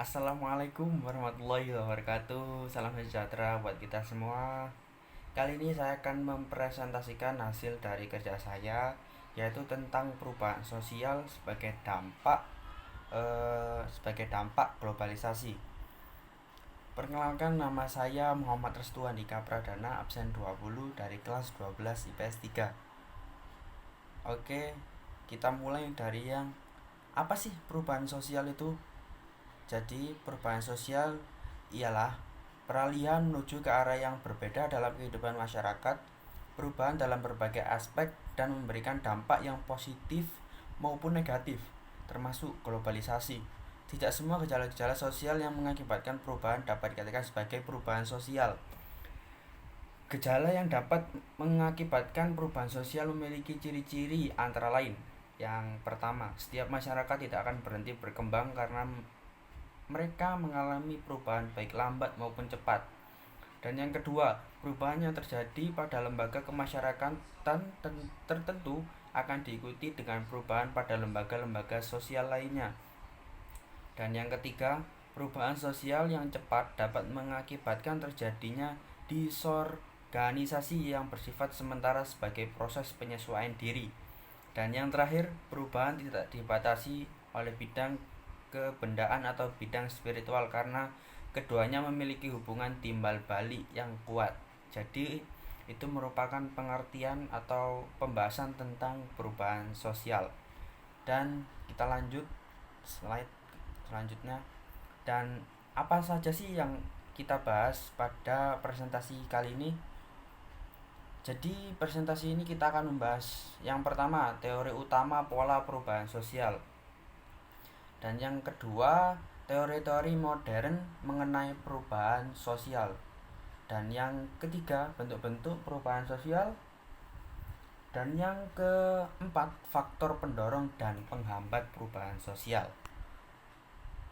Assalamualaikum warahmatullahi wabarakatuh. Salam sejahtera buat kita semua. Kali ini saya akan mempresentasikan hasil dari kerja saya, yaitu tentang perubahan sosial sebagai dampak globalisasi. Perkenalkan, nama saya Muhammad Restu Andika Pradana, absen 20 dari kelas 12 IPS 3. Oke, kita mulai dari yang apa sih perubahan sosial itu? Jadi, perubahan sosial ialah peralihan menuju ke arah yang berbeda dalam kehidupan masyarakat, perubahan dalam berbagai aspek, dan memberikan dampak yang positif maupun negatif, termasuk globalisasi. Tidak semua gejala-gejala sosial yang mengakibatkan perubahan dapat dikatakan sebagai perubahan sosial. Gejala yang dapat mengakibatkan perubahan sosial memiliki ciri-ciri antara lain. Yang pertama, setiap masyarakat tidak akan berhenti berkembang karena mereka mengalami perubahan baik lambat maupun cepat. Dan yang kedua, perubahan yang terjadi pada lembaga kemasyarakatan tertentu akan diikuti dengan perubahan pada lembaga-lembaga sosial lainnya. Dan yang ketiga, perubahan sosial yang cepat dapat mengakibatkan terjadinya disorganisasi yang bersifat sementara sebagai proses penyesuaian diri. Dan yang terakhir, perubahan tidak dibatasi oleh bidang kebendaan atau bidang spiritual karena keduanya memiliki hubungan timbal balik yang kuat. Jadi itu merupakan pengertian atau pembahasan tentang perubahan sosial. Dan kita lanjut slide selanjutnya. Dan apa saja sih yang kita bahas pada presentasi kali ini? Jadi presentasi ini kita akan membahas yang pertama, teori utama pola perubahan sosial. Dan yang kedua, teori-teori modern mengenai perubahan sosial. Dan yang ketiga, bentuk-bentuk perubahan sosial. Dan yang keempat, faktor pendorong dan penghambat perubahan sosial.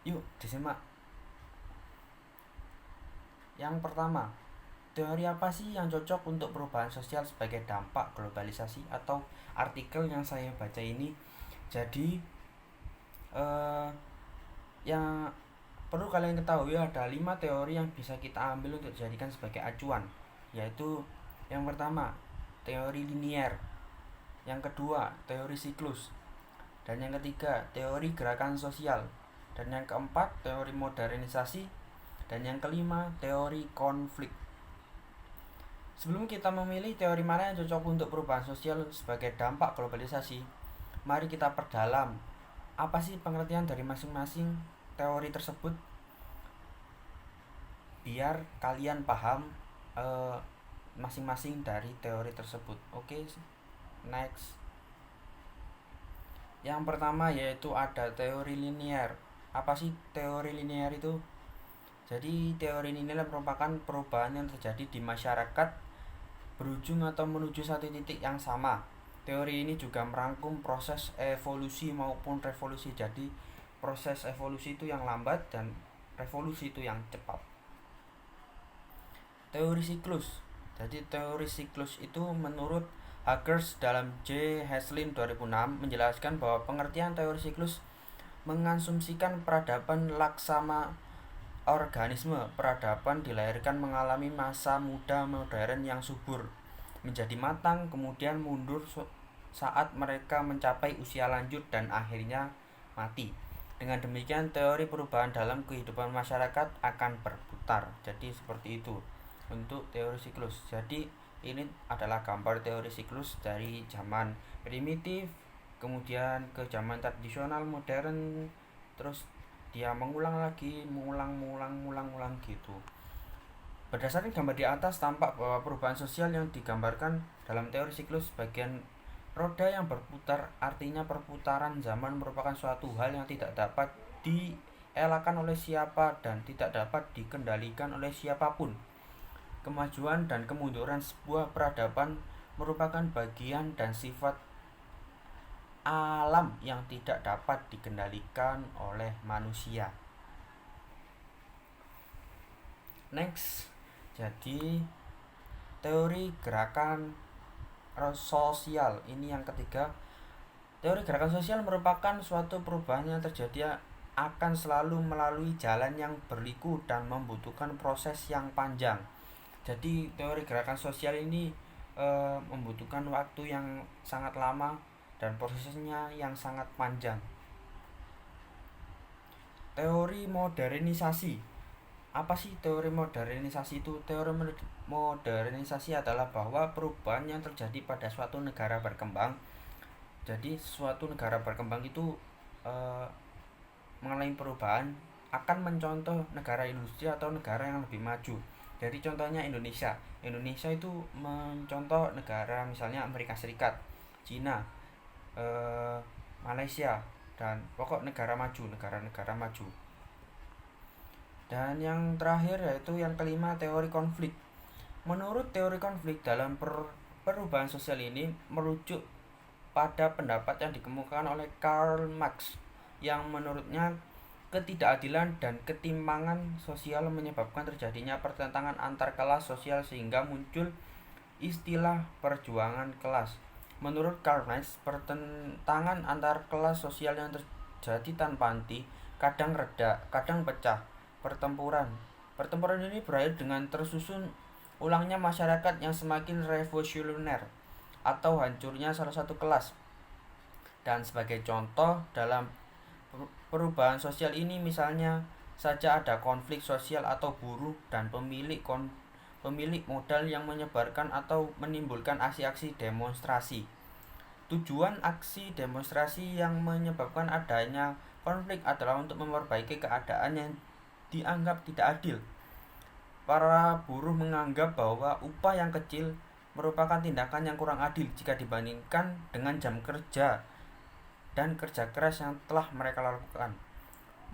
Yuk disimak. Yang pertama, teori apa sih yang cocok untuk perubahan sosial sebagai dampak globalisasi? Atau artikel yang saya baca ini. Jadi yang perlu kalian ketahui ada 5 teori yang bisa kita ambil untuk dijadikan sebagai acuan, yaitu yang pertama, teori linier, yang kedua, teori siklus, dan yang ketiga, teori gerakan sosial, dan yang keempat, teori modernisasi, dan yang kelima, teori konflik. Sebelum kita memilih teori mana yang cocok untuk perubahan sosial sebagai dampak globalisasi, mari kita perdalam apa sih pengertian dari masing-masing teori tersebut biar kalian paham masing-masing dari teori tersebut. Oke, next. Yang pertama yaitu ada teori linier. Apa sih teori linier itu? Jadi teori linier merupakan perubahan yang terjadi di masyarakat berujung atau menuju satu titik yang sama. Teori ini juga merangkum proses evolusi maupun revolusi. Jadi proses evolusi itu yang lambat dan revolusi itu yang cepat. Teori siklus. Jadi teori siklus itu menurut Hackers dalam J. Heslin 2006 menjelaskan bahwa pengertian teori siklus mengasumsikan peradaban laksana organisme. Peradaban dilahirkan mengalami masa muda modern yang subur, menjadi matang, kemudian mundur saat mereka mencapai usia lanjut dan akhirnya mati. Dengan demikian teori perubahan dalam kehidupan masyarakat akan berputar. Jadi seperti itu untuk teori siklus. Jadi ini adalah gambar teori siklus dari zaman primitif kemudian ke zaman tradisional modern, terus dia mengulang lagi, mengulang gitu. Berdasarkan gambar di atas, tampak bahwa perubahan sosial yang digambarkan dalam teori siklus bagian roda yang berputar, artinya perputaran zaman merupakan suatu hal yang tidak dapat dielakkan oleh siapa dan tidak dapat dikendalikan oleh siapapun. Kemajuan dan kemunduran sebuah peradaban merupakan bagian dan sifat alam yang tidak dapat dikendalikan oleh manusia. Next. Jadi teori gerakan sosial ini yang ketiga. Teori gerakan sosial merupakan suatu perubahan yang terjadi akan selalu melalui jalan yang berliku dan membutuhkan proses yang panjang. Jadi teori gerakan sosial ini membutuhkan waktu yang sangat lama dan prosesnya yang sangat panjang. Teori modernisasi. Apa sih teori modernisasi itu? Teori modernisasi adalah bahwa perubahan yang terjadi pada suatu negara berkembang. Jadi suatu negara berkembang itu mengalami perubahan akan mencontoh negara industri atau negara yang lebih maju. Jadi contohnya Indonesia. Indonesia itu mencontoh negara misalnya Amerika Serikat, Cina, Malaysia, dan pokok negara maju, negara-negara maju. Dan yang terakhir yaitu yang kelima, teori konflik. Menurut teori konflik dalam perubahan sosial ini merujuk pada pendapat yang dikemukakan oleh Karl Marx yang menurutnya ketidakadilan dan ketimpangan sosial menyebabkan terjadinya pertentangan antar kelas sosial sehingga muncul istilah perjuangan kelas. Menurut Karl Marx, pertentangan antar kelas sosial yang terjadi tanpa henti, kadang reda, kadang pecah. Pertempuran ini berakhir dengan tersusun ulangnya masyarakat yang semakin revolusioner atau hancurnya salah satu kelas. Dan sebagai contoh dalam perubahan sosial ini misalnya saja ada konflik sosial atau buruh dan pemilik modal yang menyebarkan atau menimbulkan aksi-aksi demonstrasi. Tujuan aksi demonstrasi yang menyebabkan adanya konflik adalah untuk memperbaiki keadaan yang dianggap tidak adil. Para buruh menganggap bahwa upah yang kecil merupakan tindakan yang kurang adil jika dibandingkan dengan jam kerja dan kerja keras yang telah mereka lakukan.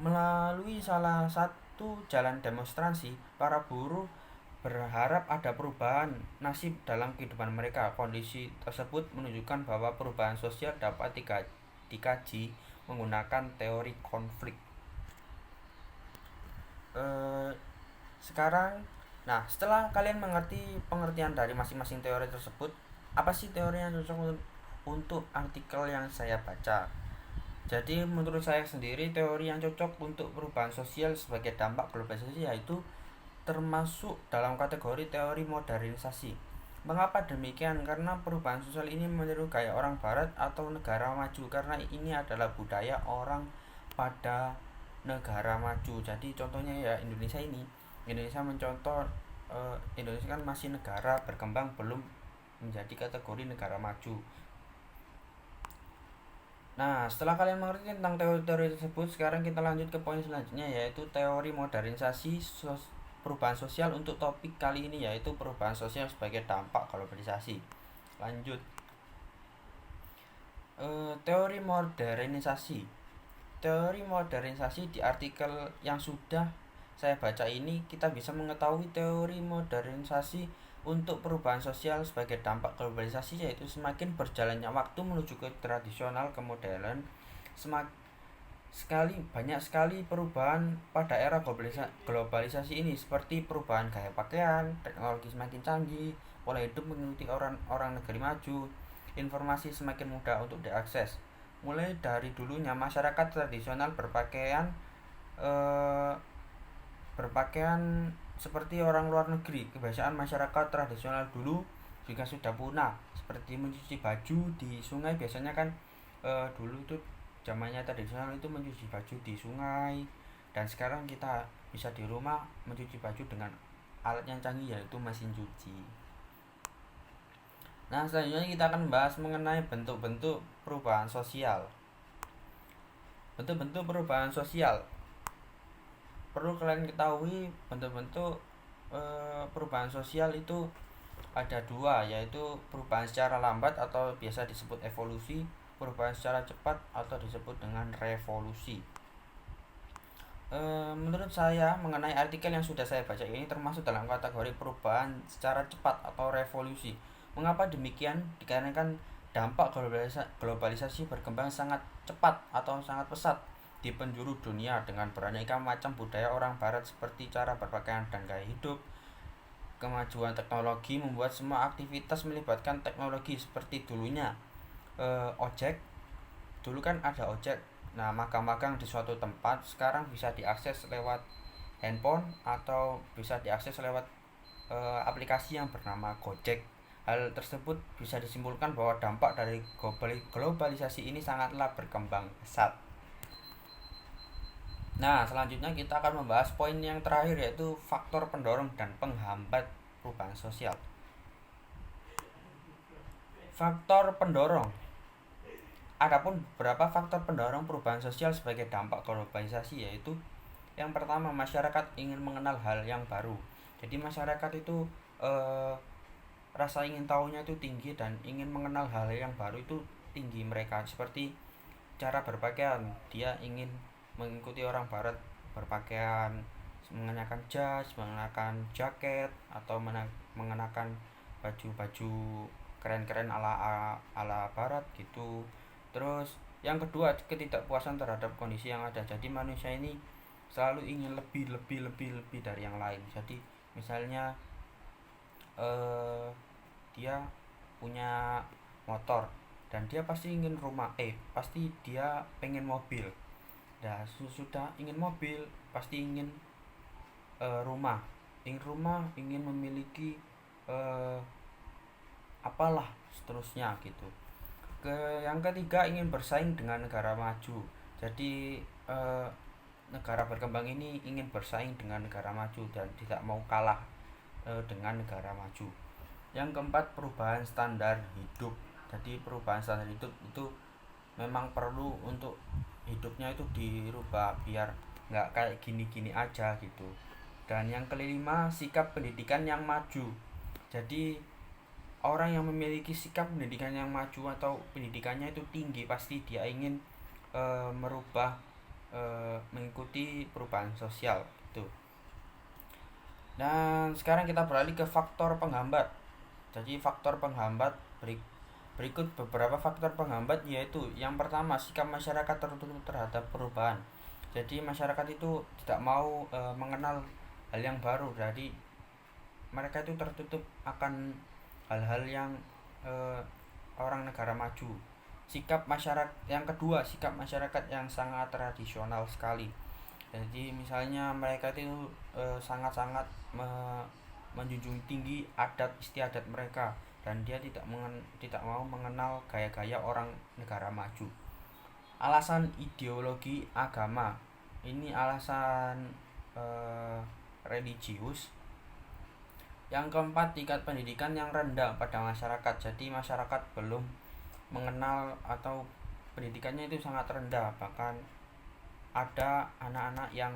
Melalui salah satu jalan demonstrasi, para buruh berharap ada perubahan nasib dalam kehidupan mereka. Kondisi tersebut menunjukkan bahwa perubahan sosial dapat dikaji menggunakan teori konflik. Setelah kalian mengerti pengertian dari masing-masing teori tersebut, apa sih teori yang cocok untuk artikel yang saya baca? Jadi menurut saya sendiri, teori yang cocok untuk perubahan sosial sebagai dampak globalisasi yaitu termasuk dalam kategori teori modernisasi. Mengapa demikian? Karena perubahan sosial ini meniru gaya orang barat atau negara maju, karena ini adalah budaya orang pada negara maju. Jadi contohnya ya Indonesia ini. Indonesia mencontoh Indonesia kan masih negara berkembang, belum menjadi kategori negara maju. Nah, setelah kalian mengerti tentang teori-teori tersebut, sekarang kita lanjut ke poin selanjutnya yaitu teori modernisasi perubahan sosial untuk topik kali ini yaitu perubahan sosial sebagai dampak globalisasi. Lanjut. Teori modernisasi. Teori modernisasi di artikel yang sudah saya baca ini kita bisa mengetahui teori modernisasi untuk perubahan sosial sebagai dampak globalisasi yaitu semakin berjalannya waktu menuju ke tradisional ke modern, banyak sekali perubahan pada era globalisasi ini seperti perubahan gaya pakaian, teknologi semakin canggih, pola hidup mengikuti orang negeri maju, informasi semakin mudah untuk diakses. Mulai dari dulunya masyarakat tradisional berpakaian seperti orang luar negeri. Kebiasaan masyarakat tradisional dulu juga sudah punah, seperti mencuci baju di sungai. Biasanya kan dulu itu zamannya tradisional itu mencuci baju di sungai, dan sekarang kita bisa di rumah mencuci baju dengan alat yang canggih yaitu mesin cuci. Nah, selanjutnya kita akan membahas mengenai bentuk-bentuk perubahan sosial. Bentuk-bentuk perubahan sosial. Perlu kalian ketahui bentuk-bentuk perubahan sosial itu ada dua, yaitu perubahan secara lambat atau biasa disebut evolusi, perubahan secara cepat atau disebut dengan revolusi. Menurut saya mengenai artikel yang sudah saya baca ini termasuk dalam kategori perubahan secara cepat atau revolusi. Mengapa demikian? Dikarenakan dampak globalisasi berkembang sangat cepat atau sangat pesat di penjuru dunia dengan beraneka macam budaya orang barat seperti cara berpakaian dan gaya hidup. Kemajuan teknologi membuat semua aktivitas melibatkan teknologi seperti dulunya ojek. Dulu kan ada ojek Nah, magang-magang di suatu tempat sekarang bisa diakses lewat handphone atau bisa diakses lewat aplikasi yang bernama Gojek. Hal tersebut bisa disimpulkan bahwa dampak dari globalisasi ini sangatlah berkembang pesat. Nah, selanjutnya kita akan membahas poin yang terakhir, yaitu faktor pendorong dan penghambat perubahan sosial. Faktor pendorong. Adapun beberapa faktor pendorong perubahan sosial sebagai dampak globalisasi, yaitu yang pertama, masyarakat ingin mengenal hal yang baru. Jadi masyarakat itu rasa ingin tahunya itu tinggi dan ingin mengenal hal yang baru itu tinggi mereka. Seperti cara berpakaian, dia ingin mengikuti orang barat berpakaian, mengenakan jas, mengenakan jaket, atau mengenakan baju-baju keren-keren ala barat gitu. Terus yang kedua, ketidakpuasan terhadap kondisi yang ada. Jadi manusia ini selalu ingin lebih dari yang lain. Jadi misalnya dia punya motor dan dia pasti ingin pasti dia pengen mobil. Nah, sudah ingin mobil, pasti ingin rumah, ingin memiliki apalah seterusnya gitu. Yang ketiga, ingin bersaing dengan negara maju. Jadi negara berkembang ini ingin bersaing dengan negara maju dan tidak mau kalah dengan negara maju. Yang keempat, perubahan standar hidup. Jadi perubahan standar hidup itu memang perlu untuk hidupnya itu dirubah biar nggak kayak gini-gini aja gitu. Dan yang kelima, sikap pendidikan yang maju. Jadi orang yang memiliki sikap pendidikan yang maju atau pendidikannya itu tinggi, pasti dia ingin merubah, mengikuti perubahan sosial gitu. Dan sekarang kita beralih ke faktor penghambat. Jadi faktor penghambat, berikut beberapa faktor penghambat, yaitu yang pertama, sikap masyarakat tertutup terhadap perubahan. Jadi masyarakat itu tidak mau mengenal hal yang baru. Jadi mereka itu tertutup akan hal-hal yang orang negara maju. Yang kedua, sikap masyarakat yang sangat tradisional sekali. Jadi misalnya mereka itu sangat-sangat menjunjung tinggi adat istiadat mereka dan dia tidak mau mengenal gaya-gaya orang negara maju. Alasan ideologi agama, ini alasan religius. Yang keempat, tingkat pendidikan yang rendah pada masyarakat. Jadi masyarakat belum mengenal atau pendidikannya itu sangat rendah. Bahkan ada anak-anak yang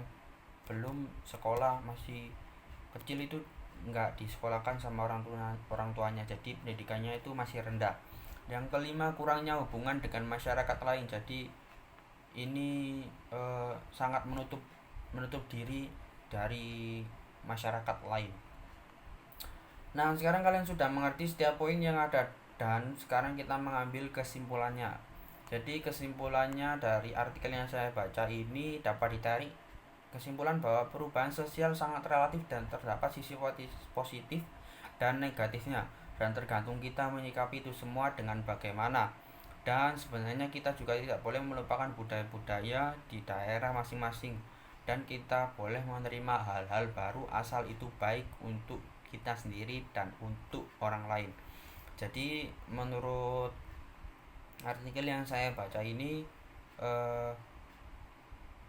belum sekolah, masih kecil itu nggak disekolahkan sama orang tuanya. Jadi pendidikannya itu masih rendah. Yang kelima, kurangnya hubungan dengan masyarakat lain. Jadi ini sangat menutup diri dari masyarakat lain. Nah, sekarang kalian sudah mengerti setiap poin yang ada dan sekarang kita mengambil kesimpulannya. Jadi kesimpulannya dari artikel yang saya baca ini dapat ditarik kesimpulan bahwa perubahan sosial sangat relatif dan terdapat sisi positif dan negatifnya, dan tergantung kita menyikapi itu semua dengan bagaimana. Dan sebenarnya kita juga tidak boleh melupakan budaya-budaya di daerah masing-masing, dan kita boleh menerima hal-hal baru asal itu baik untuk kita sendiri dan untuk orang lain. Jadi menurut artikel yang saya baca ini,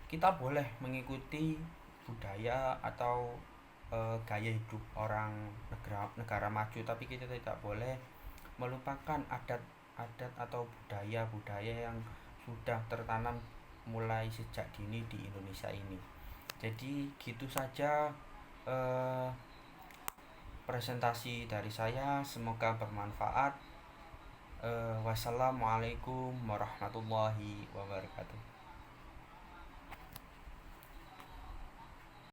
kita boleh mengikuti budaya atau gaya hidup orang negara maju, tapi kita tidak boleh melupakan adat atau budaya yang sudah tertanam mulai sejak dini di Indonesia ini. Jadi gitu saja presentasi dari saya, semoga bermanfaat. Wassalamualaikum warahmatullahi wabarakatuh.